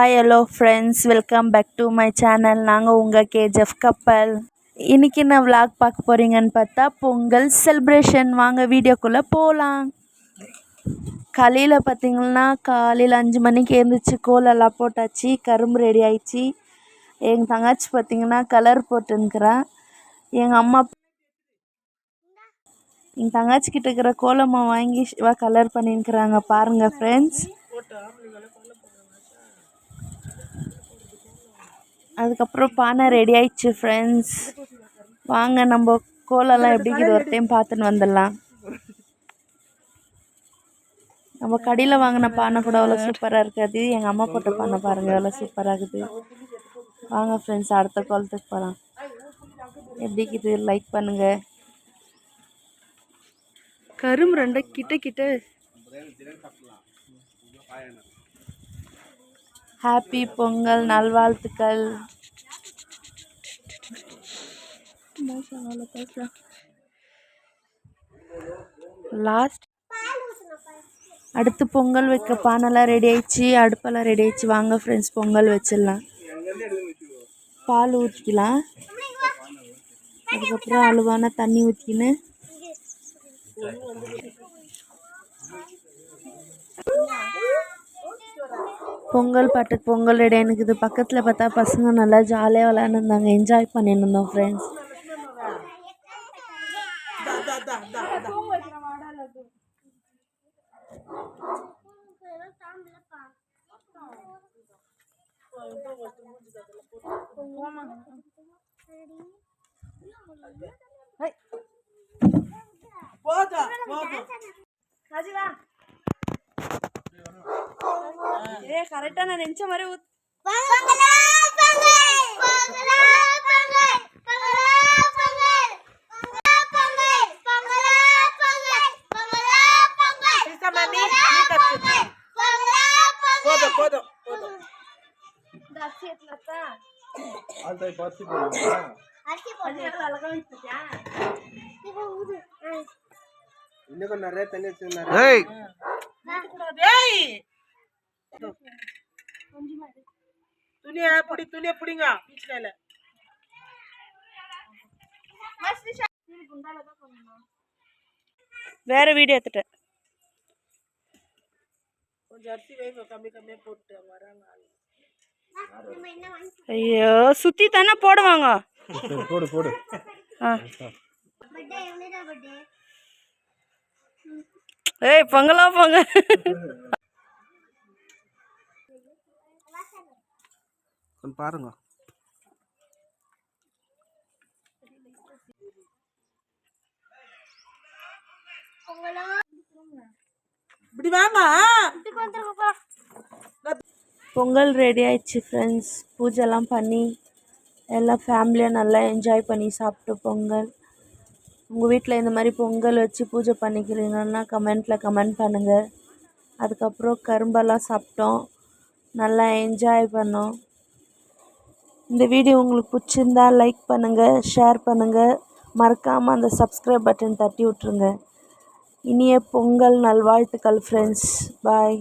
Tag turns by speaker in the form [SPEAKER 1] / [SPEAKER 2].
[SPEAKER 1] Hi hello friends, welcome back to my channel. நாங்கள் உங்கள் KGF கப்பல். இன்றைக்கி என்ன விளாக் பார்க்க போகிறீங்கன்னு பார்த்தா பொங்கல் செலிப்ரேஷன். வாங்க வீடியோக்குள்ளே போகலாம். காலையில் பார்த்திங்கன்னா காலையில் 5 மணிக்கு எழுந்திரிச்சு கோலெல்லாம் போட்டாச்சு. கரும்பு ரெடி ஆயிடுச்சு. எங்கள் தங்கச்சி பார்த்திங்கன்னா கலர் போட்டுன்னுக்குறான். எங்கள் தங்கச்சிக்கிட்ட இருக்கிற கோலம்மா வாங்கி கலர் பண்ணின்னுக்குறாங்க. பாருங்கள் ஃப்ரெண்ட்ஸ். அதுக்கப்புறம் பானை ரெடி ஆயிடுச்சு ஃப்ரெண்ட்ஸ். வாங்க நம்ம கோலெல்லாம் எப்படி இது ஒரு டைம் பார்த்துன்னு வந்துடலாம். நம்ம கடையில் வாங்கின பானை கூட அவ்வளோ சூப்பராக இருக்காது. எங்கள் அம்மா போட்ட பானை பாருங்கள் எவ்வளோ சூப்பராக இருக்குது. வாங்க ஃப்ரெண்ட்ஸ், அடுத்த கோலத்துக்கு போகலாம். எப்படி இது லைக் பண்ணுங்கள். கரும்பு ரெண்டை கிட்ட ஹாப்பி பொங்கல் நல்வாழ்த்துக்கள். லாஸ்ட் அடுத்து பொங்கல் வைக்க பானைலாம் ரெடி ஆயிடுச்சு, அடுப்பெல்லாம் ரெடி ஆயிடுச்சு. வாங்க ஃப்ரெண்ட்ஸ், பொங்கல் வச்சிடலாம். பால் ஊற்றிக்கலாம். அதுக்கப்புறம் அளவான தண்ணி ஊற்றிக்கின்னு பொங்கல் பாட்டுக்கு பொங்கல் ரெடி ஆகினுக்குது. பக்கத்தில் பார்த்தா பசங்க நல்லா ஜாலியாக விளையாண்டுருந்தாங்க. என்ஜாய் பண்ணிட்டு இருந்தோம் ஃப்ரெண்ட்ஸ். கரெக்டா நான் நினைச்ச மாதிரி வேற வீடியோ எடுத்துட்டேன். ஐயோ சுத்தி தானே போடுவாங்க. போடு. ஏய் பொங்கலா போங்க. பாருங்க பொங்கல் ரெடி ஆயிடுச்சு ஃப்ரெண்ட்ஸ். பூஜைலாம் பண்ணி எல்லாம் ஃபேமிலியாக நல்லா என்ஜாய் பண்ணி சாப்பிட்டு பொங்கல். உங்கள் வீட்டில் இந்த மாதிரி பொங்கல் வச்சு பூஜை பண்ணிக்கிறீங்கன்னா கமெண்ட் பண்ணுங்கள். அதுக்கப்புறம் கரும்பெல்லாம் சாப்பிட்டோம், நல்லா என்ஜாய் பண்ணோம். இந்த வீடியோ உங்களுக்கு பிடிச்சிருந்தா லைக் பண்ணுங்கள், ஷேர் பண்ணுங்கள், மறக்காமல் அந்த சப்ஸ்கிரைப் பட்டன் தட்டி விட்ருங்க. இனிய பொங்கல் நல்வாழ்த்துக்கள் ஃப்ரெண்ட்ஸ். பாய்.